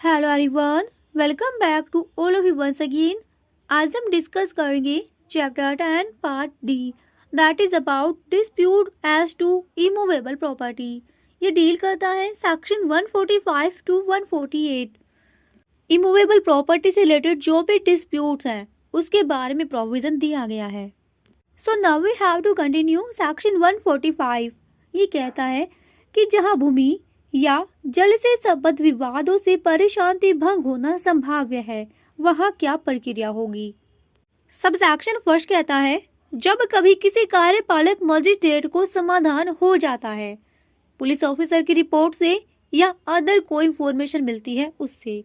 Hello everyone, welcome back to all of you once again. आज हम discuss करेंगे chapter 10 part D, that is about dispute as to immovable property. ये डील करता है section 145 to 148। Immovable property से related जो भी डिस्प्यूट्स हैं उसके बारे में प्रोविजन दिया गया है। So now we have to continue section 145। ये कहता है कि जहां भूमि या जल से संबद्ध विवादों से परेशानी भंग होना संभाव्य है, वहां क्या प्रक्रिया होगी। सब सेक्शन फर्स्ट कहता है जब कभी किसी कार्यपालक मजिस्ट्रेट को समाधान हो जाता है, पुलिस ऑफिसर की रिपोर्ट से या अदर कोई इंफॉर्मेशन मिलती है उससे।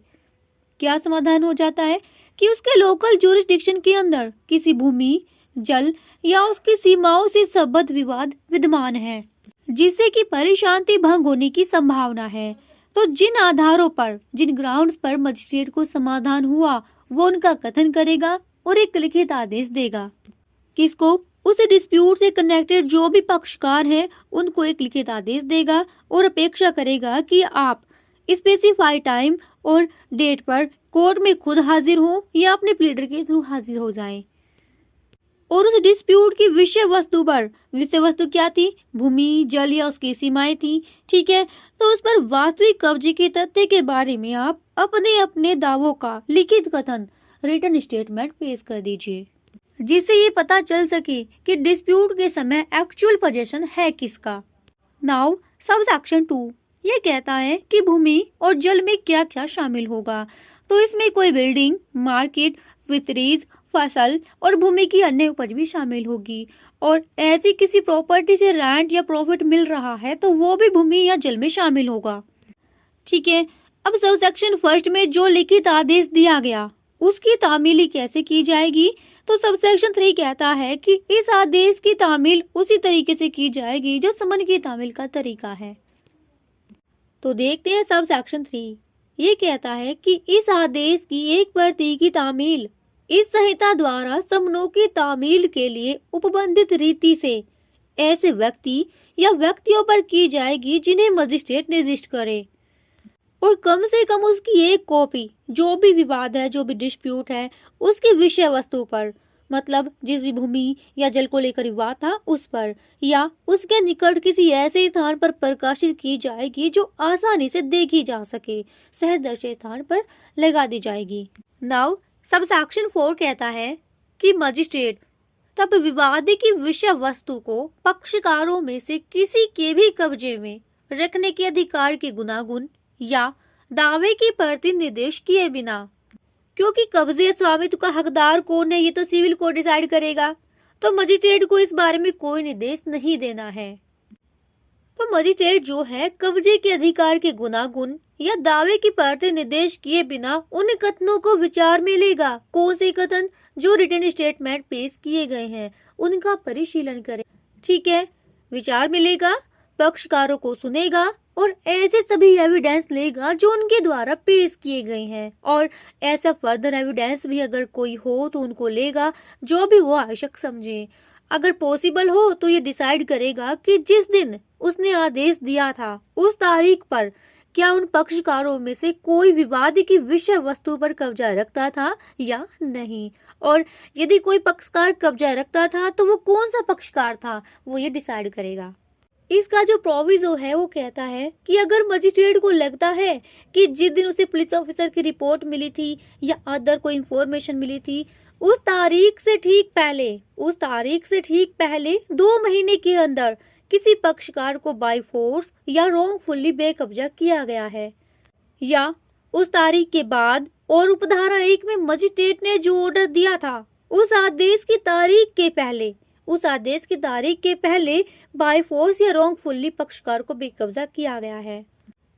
क्या समाधान हो जाता है कि उसके लोकल ज्यूरिसडिक्शन के अंदर किसी भूमि, जल या उसकी सीमाओं से संबद्ध विवाद विद्यमान है जिससे कि परेशानी भंग होने की संभावना है। तो जिन आधारों पर, जिन ग्राउंड्स पर मजिस्ट्रेट को समाधान हुआ वो उनका कथन करेगा और एक लिखित आदेश देगा। किसको? उस डिस्प्यूट से कनेक्टेड जो भी पक्षकार हैं उनको एक लिखित आदेश देगा और अपेक्षा करेगा कि आप स्पेसिफाई टाइम और डेट पर कोर्ट में खुद हाजिर हो या अपने प्लीडर के थ्रू हाजिर हो जाएं। और उस डिस्प्यूट की विषय वस्तु पर, विषय वस्तु क्या थी? भूमि, जल या उसकी सीमाएं थी। ठीक है, तो उस पर वास्तविक कब्जे के तथ्य के बारे में आप अपने अपने दावों का लिखित कथन, रिटन स्टेटमेंट पेश कर दीजिए जिससे ये पता चल सके कि डिस्प्यूट के समय एक्चुअल पोजीशन है किसका। नाउ सब सेक्शन 2 ये कहता है कि भूमि और जल में क्या क्या शामिल होगा। तो इसमें कोई बिल्डिंग, मार्केट, फिशरीज, फसल और भूमि की अन्य उपज भी शामिल होगी। और ऐसी किसी प्रॉपर्टी से रेंट या प्रॉफिट मिल रहा है तो वो भी भूमि या जल में शामिल होगा। ठीक है, अब सब सेक्शन फर्स्ट में जो लिखित आदेश दिया गया उसकी तामीली कैसे की जाएगी। तो सब सेक्शन 3 कहता है कि इस आदेश की तामील उसी तरीके से की जाएगी जो समन की तामील का तरीका है। तो देखते हैं सब सेक्शन 3। ये कहता है कि इस आदेश की एक प्रति की तामील इस संहिता द्वारा समनों की तामील के लिए उपबंधित रीति से ऐसे व्यक्ति या व्यक्तियों पर की जाएगी जिन्हें मजिस्ट्रेट निर्दिष्ट करे, और कम से कम उसकी एक कॉपी जो भी विवाद है, जो भी डिस्प्यूट है उसकी विषय वस्तु पर, मतलब जिस भी भूमि या जल को लेकर विवाद था उस पर, या उसके निकट किसी ऐसे स्थान पर प्रकाशित की जाएगी जो आसानी से देखी जा सके, सहदर्शी स्थान पर लगा दी जाएगी। नाउ सब सेक्शन 4 कहता है कि मजिस्ट्रेट तब विवाद की विषय वस्तु को पक्षकारों में से किसी के भी कब्जे में रखने के अधिकार के गुनागुन या दावे की प्रति निर्देश किए बिना, क्योंकि कब्जे स्वामित्व का हकदार कौन है ये तो सिविल कोर्ट डिसाइड करेगा, तो मजिस्ट्रेट को इस बारे में कोई निर्देश नहीं देना है। तो मजिस्ट्रेट जो है कब्जे के अधिकार के गुनागुन या दावे की प्रति निर्देश किए बिना उन कथनों को विचार में लेगा। कौन से कथन? जो रिटन स्टेटमेंट पेश किए गए हैं उनका परिशीलन करे। ठीक है, विचार में लेगा, पक्षकारों को सुनेगा और ऐसे सभी एविडेंस लेगा जो उनके द्वारा पेश किए गए हैं, और ऐसा फर्दर एविडेंस भी अगर कोई हो तो उनको लेगा जो भी वो आवश्यक समझे। अगर पॉसिबल हो तो ये डिसाइड करेगा कि जिस दिन उसने आदेश दिया था उस तारीख पर क्या उन पक्षकारों में से कोई विवाद की विषय वस्तु पर कब्जा रखता था या नहीं, और यदि कोई पक्षकार कब्जा रखता था तो वो कौन सा पक्षकार था वो ये डिसाइड करेगा। इसका जो प्रोविजो है वो कहता है कि अगर मजिस्ट्रेट को लगता है कि जिस दिन उसे पुलिस ऑफिसर की रिपोर्ट मिली थी या अदर कोई इंफॉर्मेशन मिली थी उस तारीख से ठीक पहले 2 महीने के अंदर किसी पक्षकार को बाय फोर्स या रॉन्गफुली बेकब्जा किया गया है, या उस तारीख के बाद और उपधारा 1 में मजिस्ट्रेट ने जो ऑर्डर दिया था उस आदेश की तारीख के पहले बाय फोर्स या रॉन्गफुली पक्षकार को बेकब्जा किया गया है,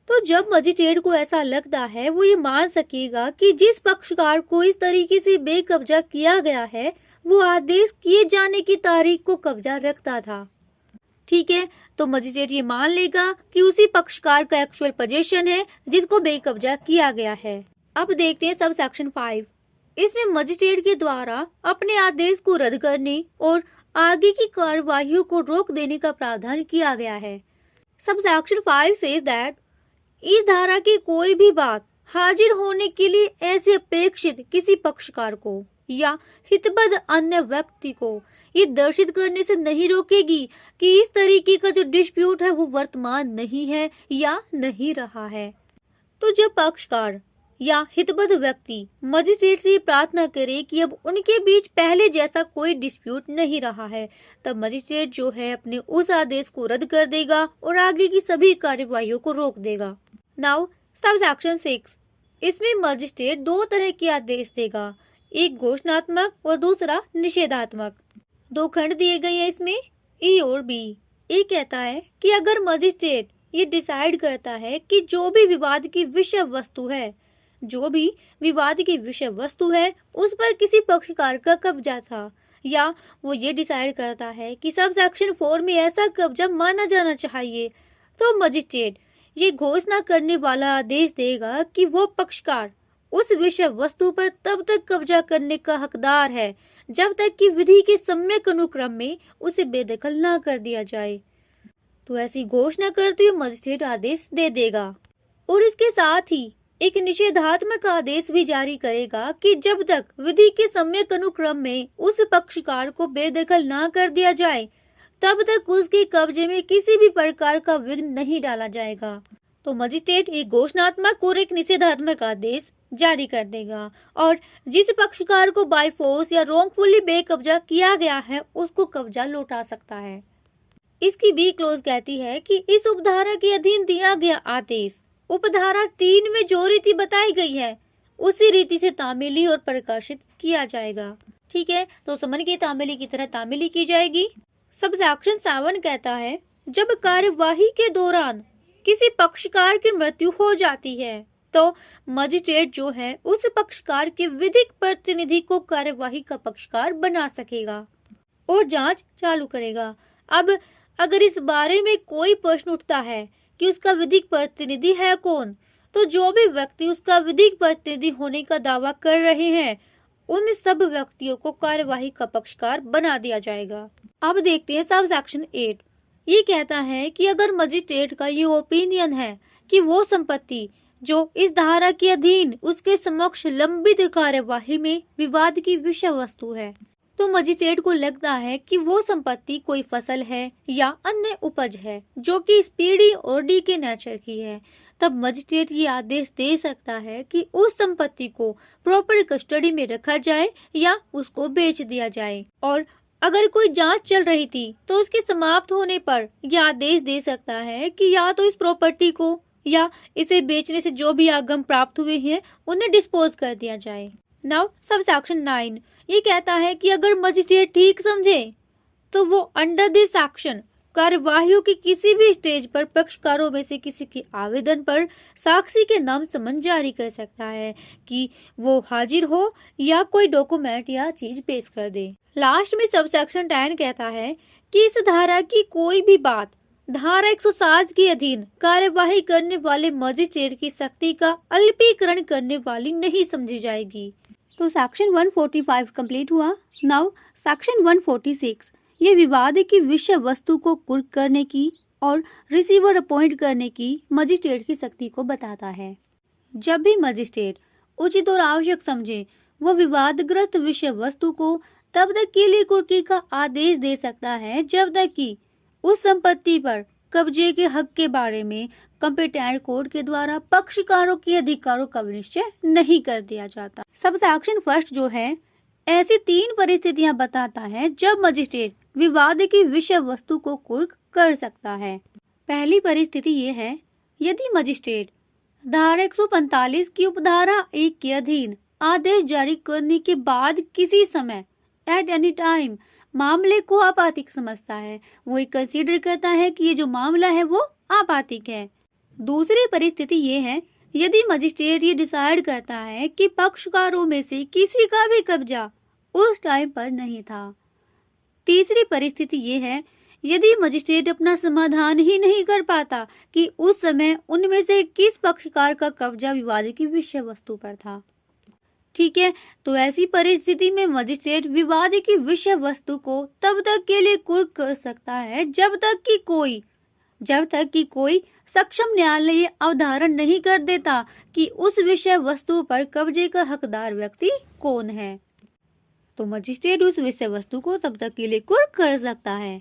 तो जब मजिस्ट्रेट को ऐसा लगता है वो ये मान सकेगा कि जिस पक्षकार को इस तरीके से बेकब्जा किया गया है वो आदेश किए जाने की तारीख को कब्जा रखता था। ठीक है, तो मजिस्ट्रेट ये मान लेगा कि उसी पक्षकार का एक्चुअल पोजीशन है जिसको बेकब्जा किया गया है। अब देखते हैं सब सेक्शन 5। इसमें मजिस्ट्रेट के द्वारा अपने आदेश को रद्द करने और आगे की कार्यवाहियों को रोक देने का प्रावधान किया गया है। सब सेक्शन 5 सेज दैट इस धारा की कोई भी बात हाजिर होने के लिए ऐसे अपेक्षित किसी पक्षकार को या हितबद्ध अन्य व्यक्ति को ये दर्शित करने से नहीं रोकेगी कि इस तरीके का जो डिस्प्यूट है वो वर्तमान नहीं है या नहीं रहा है। तो जब पक्षकार या हितबद्ध व्यक्ति मजिस्ट्रेट से प्रार्थना करे कि अब उनके बीच पहले जैसा कोई डिस्प्यूट नहीं रहा है, तब मजिस्ट्रेट जो है अपने उस आदेश को रद्द कर देगा और आगे की सभी कार्यवाहियों को रोक देगा। नाउ सब सेक्शन 6, इसमें मजिस्ट्रेट दो तरह के आदेश देगा, एक घोषणात्मक और दूसरा निषेधात्मक। दो खंड दिए गए हैं इसमें, ए और बी। ए कहता है कि अगर मजिस्ट्रेट ये डिसाइड करता है कि जो भी विवाद की विषय वस्तु है उस पर किसी पक्षकार का कब्जा था, या वो ये डिसाइड करता है कि सब सेक्शन 4 में ऐसा कब्जा माना जाना चाहिए, तो मजिस्ट्रेट ये घोषणा करने वाला आदेश देगा कि वो पक्षकार उस विषय वस्तु पर तब तक कब्जा करने का हकदार है जब तक कि विधि के सम्यक अनुक्रम में उसे बेदखल ना कर दिया जाए। तो ऐसी घोषणा करते हुए मजिस्ट्रेट आदेश दे देगा और इसके साथ ही एक निषेधात्मक आदेश भी जारी करेगा कि जब तक विधि के सम्यक अनुक्रम में उस पक्षकार को बेदखल ना कर दिया जाए तब तक उसके कब्जे में किसी भी प्रकार का विघ्न नहीं डाला जाएगा। तो मजिस्ट्रेट एक घोषणात्मक और एक निषेधात्मक आदेश जारी कर देगा और जिस पक्षकार को बाय फोर्स या रॉन्गफुली बेकब्जा किया गया है उसको कब्जा लौटा सकता है। इसकी बी क्लोज कहती है कि इस उपधारा के अधीन दिया गया आदेश उपधारा 3 में जो रीति बताई गई है उसी रीति से तामीली और प्रकाशित किया जाएगा। ठीक है, तो समन की तामीली की तरह तामीली की जाएगी। सब सेक्शन 7 कहता है जब कार्यवाही के दौरान किसी पक्षकार की मृत्यु हो जाती है तो मजिस्ट्रेट जो है उस पक्षकार के विधिक प्रतिनिधि को कार्यवाही का पक्षकार बना सकेगा और जांच चालू करेगा। अब अगर इस बारे में कोई प्रश्न उठता है कि उसका विधिक प्रतिनिधि है कौन, तो जो भी व्यक्ति उसका विधिक प्रतिनिधि होने का दावा कर रहे हैं उन सब व्यक्तियों को कार्यवाही का पक्षकार बना दिया जाएगा। अब देखते हैं सब सेक्शन 8। ये कहता है कि अगर मजिस्ट्रेट का ये ओपिनियन है कि वो संपत्ति जो इस धारा के अधीन उसके समक्ष लंबित कार्यवाही में विवाद की विषय वस्तु है, तो मजिस्ट्रेट को लगता है कि वो संपत्ति कोई फसल है या अन्य उपज है जो कि स्पीडी और डी के नेचर की है, तब मजिस्ट्रेट ये आदेश दे सकता है कि उस संपत्ति को प्रॉपर कस्टडी में रखा जाए या उसको बेच दिया जाए। और अगर कोई जांच चल रही थी तो उसके समाप्त होने पर यह आदेश दे सकता है कि या तो इस प्रॉपर्टी को या इसे बेचने से जो भी आगम प्राप्त हुए हैं उन्हें डिस्पोज कर दिया जाए। नाउ सब सेक्शन 9 ये कहता है कि अगर मजिस्ट्रेट ठीक समझे तो वो अंडर दिस सेक्शन कार्यवाहियों की किसी भी स्टेज पर पक्षकारों में से किसी के आवेदन पर साक्षी के नाम समन जारी कर सकता है कि वो हाजिर हो या कोई डॉक्यूमेंट या चीज पेश कर दे। लास्ट में सब सेक्शन 10 कहता है कि इस धारा की कोई भी बात धारा 107 के अधीन कार्यवाही करने वाले मजिस्ट्रेट की शक्ति का अल्पीकरण करने वाली नहीं समझी जाएगी। तो सेक्शन 145 कंप्लीट हुआ। नाउ सेक्शन 146 ये विवाद की विषय वस्तु को कुर्क करने की और रिसीवर अपॉइंट करने की मजिस्ट्रेट की शक्ति को बताता है। जब भी मजिस्ट्रेट उचित और आवश्यक समझे वो विवादग्रस्त विषय वस्तु को तब तक के लिए कुर्की का आदेश दे सकता है जब तक कि उस संपत्ति पर कब्जे के हक के बारे में कंपिटेंट कोर्ट के द्वारा पक्षकारों के अधिकारों का निश्चय नहीं कर दिया जाता। सब सेक्शन 1 जो है ऐसी 3 परिस्थितियां बताता है जब मजिस्ट्रेट विवाद की विषय वस्तु को कुर्क कर सकता है। पहली परिस्थिति ये है यदि मजिस्ट्रेट धारा 145 की उपधारा 1 के अधीन आदेश जारी करने के बाद किसी समय एट एनी टाइम मामले को आपत्तिक समझता है, वो ये कंसीडर करता है कि ये जो मामला है वो आपत्तिक है। दूसरी परिस्थिति ये है यदि मजिस्ट्रेट ये डिसाइड करता है कि पक्षकारों में से किसी का भी कब्जा उस टाइम पर नहीं था। तीसरी परिस्थिति ये है यदि मजिस्ट्रेट अपना समाधान ही नहीं कर पाता कि उस समय उनमें से किस पक्षकार का कब्जा विवाद की विषय वस्तु पर था। ठीक है, तो ऐसी परिस्थिति में मजिस्ट्रेट विवाद की विषय वस्तु को तब तक के लिए कुर्क कर सकता है जब तक कि कोई जब तक कि कोई सक्षम न्यायालय अवधारण नहीं कर देता कि उस विषय वस्तु पर कब्जे का हकदार व्यक्ति कौन है। तो मजिस्ट्रेट उस विषय वस्तु को तब तक के लिए कुर्क कर सकता है।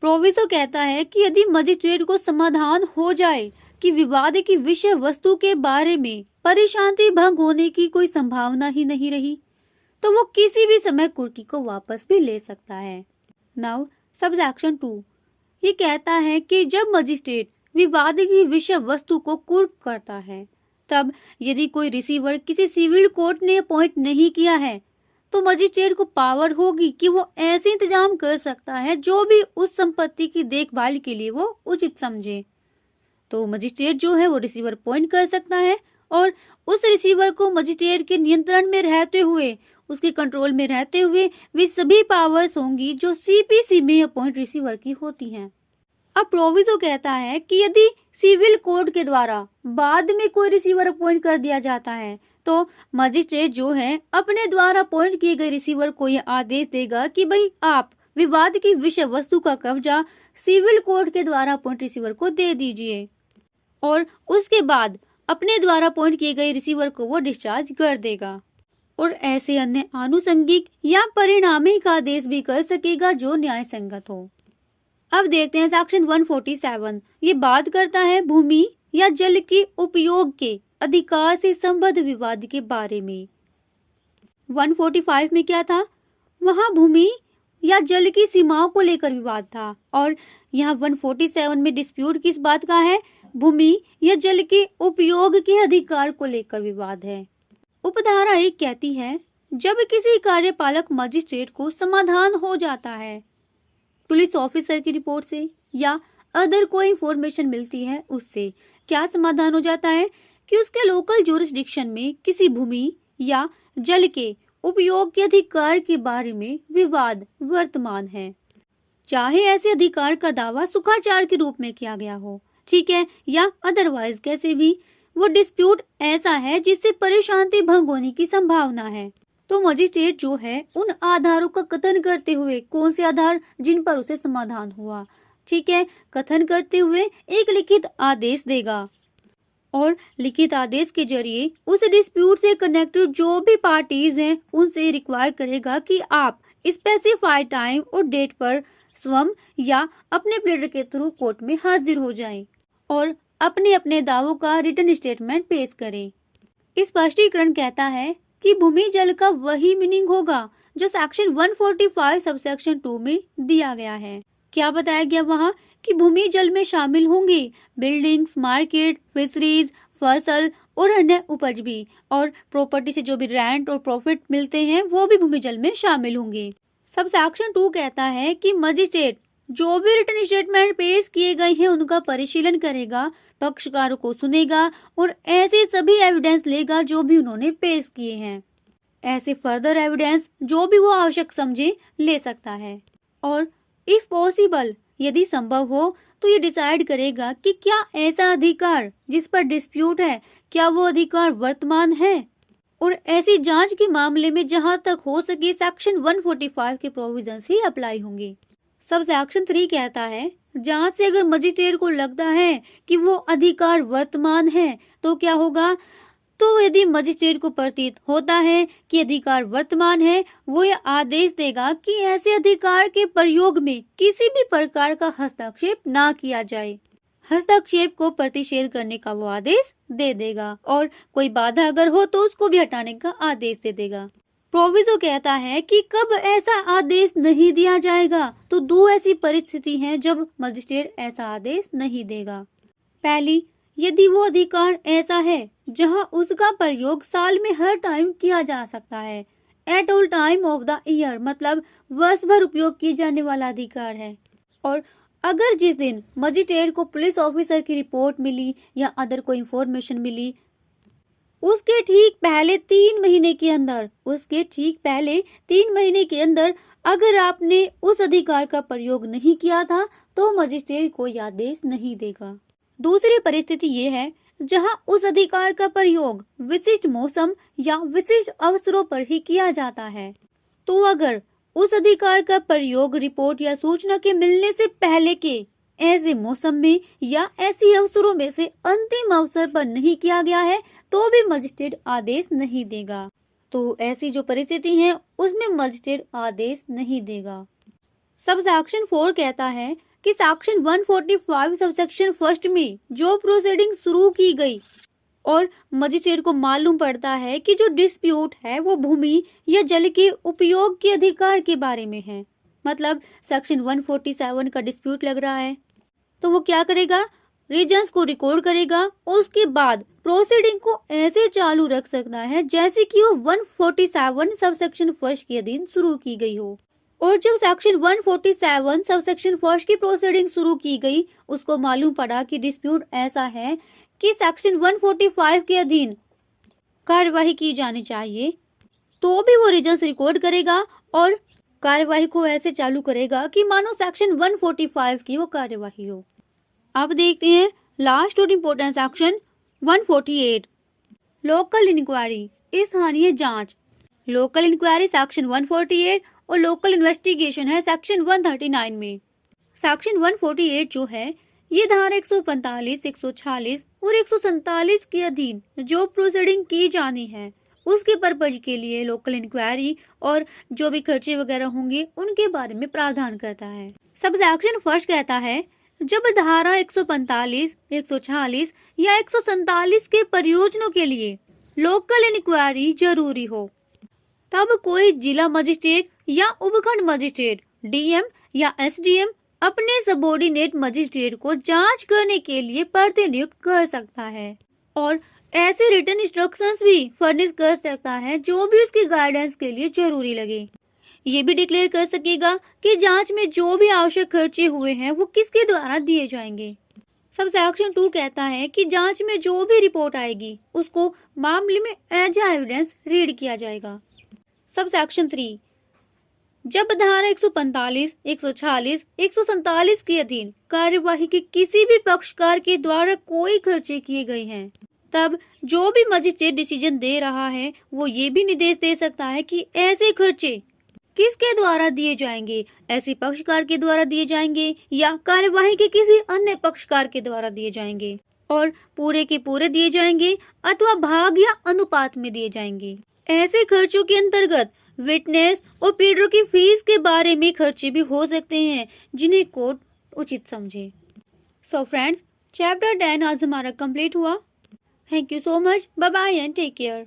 प्रोविसो कहता है कि यदि मजिस्ट्रेट को समाधान हो जाए कि विवाद की विषय वस्तु के बारे में परिशांति भंग होने की कोई संभावना ही नहीं रही, तो वो किसी भी समय कुर्की को वापस भी ले सकता है। नाउ सबसेक्शन 2 ये कहता है कि जब मजिस्ट्रेट विवाद की विषय वस्तु को कुर्क करता है, तब यदि कोई रिसीवर किसी सिविल कोर्ट ने अपॉइंट नहीं किया है, तो मजिस्ट्रेट को पावर होगी कि वो ऐसे इंतजाम कर सकता है जो भी उस संपत्ति की देखभाल के लिए वो उचित समझे। तो मजिस्ट्रेट जो है वो रिसीवर अपॉइंट कर सकता है और उस रिसीवर को मजिस्ट्रेट के नियंत्रण में रहते हुए, उसके कंट्रोल में रहते हुए वे सभी पावर्स होंगी जो सीपीसी में अपॉइंट रिसीवर की होती हैं। अब प्रोविसो कहता है कि यदि सिविल कोर्ट के द्वारा बाद में कोई रिसीवर अपॉइंट कर दिया जाता है, तो मजिस्ट्रेट जो है अपने द्वारा अपॉइंट किए गए रिसीवर को यह आदेश देगा कि भाई आप विवाद की विषय वस्तु का कब्जा सिविल कोर्ट के द्वारा अपॉइंट रिसीवर को दे दीजिए और उसके बाद अपने द्वारा अपॉइंट किए गए रिसीवर को वो डिस्चार्ज कर देगा और ऐसे अन्य आनुषंगिक या परिणामिक आदेश भी कर सकेगा जो न्याय संगत हो। अब देखते हैं सेक्शन 147 ये बात करता है भूमि या जल के उपयोग के अधिकार से संबद्ध विवाद के बारे में। 145 में क्या था, वहां भूमि या जल की सीमाओं को लेकर विवाद था और यहाँ 147 में डिस्प्यूट किस बात का है, भूमि या जल के उपयोग के अधिकार को लेकर विवाद है। उपधारा 1 कहती है जब किसी कार्यपालक मजिस्ट्रेट को समाधान हो जाता है पुलिस ऑफिसर की रिपोर्ट से या अदर कोई इंफॉर्मेशन मिलती है उससे, क्या समाधान हो जाता है कि उसके लोकल ज्यूरिसडिक्शन में किसी भूमि या जल के उपयोग के अधिकार के बारे में विवाद वर्तमान है, चाहे ऐसे अधिकार का दावा सुखाचार के रूप में किया गया हो, ठीक है, या अदरवाइज कैसे भी वो डिस्प्यूट ऐसा है जिससे परिशांति भंग होने की संभावना है, तो मजिस्ट्रेट जो है उन आधारों का कथन करते हुए, कौन से आधार जिन पर उसे समाधान हुआ, ठीक है, कथन करते हुए एक लिखित आदेश देगा और लिखित आदेश के जरिए उस डिस्प्यूट से कनेक्टेड जो भी पार्टीज हैं उनसे रिक्वायर करेगा कि आप स्पेसिफाइड टाइम और डेट पर स्वयं या अपने प्लेडर के थ्रू कोर्ट में हाजिर हो जाएं और अपने अपने दावों का रिटन स्टेटमेंट पेश करें। स्पष्टीकरण कहता है कि भूमि जल का वही मीनिंग होगा जो सेक्शन 145 सबसेक्शन 2 में दिया गया है। क्या बताया गया वहाँ कि भूमि जल में शामिल होंगे बिल्डिंग्स, मार्केट, फिशरीज, फसल और अन्य उपज भी, और प्रॉपर्टी से जो भी रेंट और प्रॉफिट मिलते हैं वो भी भूमि जल में शामिल होंगे। सबसेक्शन 2 कहता है कि मजिस्ट्रेट जो भी रिटन स्टेटमेंट पेश किए गए हैं उनका परिशीलन करेगा, पक्षकारों को सुनेगा और ऐसे सभी एविडेंस लेगा जो भी उन्होंने पेश किए हैं। ऐसे फर्दर एविडेंस जो भी वो आवश्यक समझे ले सकता है और इफ पॉसिबल यदि संभव हो तो ये डिसाइड करेगा कि क्या ऐसा अधिकार जिस पर डिस्प्यूट है क्या वो अधिकार वर्तमान है, और ऐसी जांच के मामले में जहां तक हो सके सेक्शन 145 के प्रोविजंस ही अप्लाई होंगे। सब सेक्शन 3 कहता है जांच से अगर मजिस्ट्रेट को लगता है कि वो अधिकार वर्तमान है तो क्या होगा, तो यदि मजिस्ट्रेट को प्रतीत होता है कि अधिकार वर्तमान है वो यह आदेश देगा कि ऐसे अधिकार के प्रयोग में किसी भी प्रकार का हस्तक्षेप ना किया जाए। हस्तक्षेप को प्रतिषेध करने का वो आदेश दे देगा और कोई बाधा अगर हो तो उसको भी हटाने का आदेश दे देगा। प्रोविजो कहता है कि कब ऐसा आदेश नहीं दिया जाएगा, तो 2 ऐसी परिस्थिति हैं जब मजिस्ट्रेट ऐसा आदेश नहीं देगा। पहली, यदि वो अधिकार ऐसा है जहां उसका प्रयोग साल में हर टाइम किया जा सकता है, at all time of the year, मतलब वर्ष भर उपयोग किए जाने वाला अधिकार है, और अगर जिस दिन मजिस्ट्रेट को पुलिस ऑफिसर की रिपोर्ट मिली या अदर कोई इंफॉर्मेशन मिली उसके ठीक पहले 3 महीने के अंदर अगर आपने उस अधिकार का प्रयोग नहीं किया था तो मजिस्ट्रेट कोई आदेश नहीं देगा। दूसरी परिस्थिति ये है जहां उस अधिकार का प्रयोग विशिष्ट मौसम या विशिष्ट अवसरों पर ही किया जाता है, तो अगर उस अधिकार का प्रयोग रिपोर्ट या सूचना के मिलने से पहले के ऐसे मौसम में या ऐसी अवसरों में से अंतिम अवसर पर नहीं किया गया है तो भी मजिस्ट्रेट आदेश नहीं देगा। तो ऐसी जो परिस्थिति है उसमें मजिस्ट्रेट आदेश नहीं देगा। सब सेक्शन 4 कहता है कि सेक्शन 145 सबसेक्शन फर्स्ट में जो प्रोसीडिंग शुरू की गई और मजिस्ट्रेट को मालूम पड़ता है कि जो डिस्प्यूट है वो भूमि या जल के उपयोग के अधिकार के बारे में है, मतलब सेक्शन 147 का डिस्प्यूट लग रहा है, तो वो क्या करेगा, रीजंस को रिकॉर्ड करेगा और उसके बाद प्रोसीडिंग को ऐसे चालू रख सकता है जैसे कि वो 147 सबसेक्शन फर्स्ट के अधीन शुरू की गई हो। और जब सेक्शन 147 सबसेक्शन फर्स्ट की प्रोसीडिंग शुरू की गई, उसको मालूम पड़ा कि डिस्प्यूट ऐसा है कि सेक्शन 145 के अधीन कार्यवाही की जानी चाहिए, तो भी वो रीजंस रिकॉर्ड करेगा और कार्यवाही को ऐसे चालू करेगा कि मानो सेक्शन 145 की वो कार्यवाही हो। अब देखते हैं लास्ट और इम्पोर्टेंट सेक्शन 148, लोकल इंक्वायरी, स्थानीय जांच। लोकल इंक्वायरी सेक्शन 148 और लोकल इन्वेस्टिगेशन है सेक्शन 139 में। सेक्शन 148 जो है ये धारा 145, 146 और 147 के अधीन जो प्रोसीडिंग की जानी है उसके पर्पज के लिए लोकल इंक्वायरी और जो भी खर्चे वगैरह होंगे उनके बारे में प्रावधान करता है। सब सेक्शन फर्स्ट कहता है जब धारा 145, 146 या 147 के प्रयोजनों के लिए लोकल इंक्वायरी जरूरी हो तब कोई जिला मजिस्ट्रेट या उपखंड मजिस्ट्रेट, डीएम या एसडीएम अपने सबॉर्डिनेट मजिस्ट्रेट को जांच करने के लिए प्रतिनियुक्त कर सकता है और ऐसे रिटन इंस्ट्रक्शंस भी फर्निश कर सकता है जो भी उसकी गाइडेंस के लिए जरूरी लगे। ये भी डिक्लेयर कर सकेगा कि जांच में जो भी आवश्यक खर्चे हुए हैं वो किसके द्वारा दिए जाएंगे। सब सेक्शन 2 कहता है कि जांच में जो भी रिपोर्ट आएगी उसको मामले में एज एविडेंस रीड किया जाएगा। सब सेक्शन 3 जब धारा 145, 146, 147 के अधीन कार्यवाही के किसी भी पक्षकार के द्वारा कोई खर्चे किए गए हैं तब जो भी मजिस्ट्रेट डिसीजन दे रहा है वो ये भी निर्देश दे सकता है कि ऐसे खर्चे किसके द्वारा दिए जाएंगे, ऐसे पक्षकार के द्वारा दिए जाएंगे या कार्यवाही के किसी अन्य पक्षकार के द्वारा दिए जाएंगे और पूरे के पूरे दिए जाएंगे अथवा भाग या अनुपात में दिए जाएंगे। ऐसे खर्चों के अंतर्गत विटनेस और पीडर की फीस के बारे में खर्चे भी हो सकते हैं जिन्हें कोर्ट उचित समझे। सो फ्रेंड्स, चैप्टर 10 आज हमारा कंप्लीट हुआ। Thank you so much, bye bye and take care.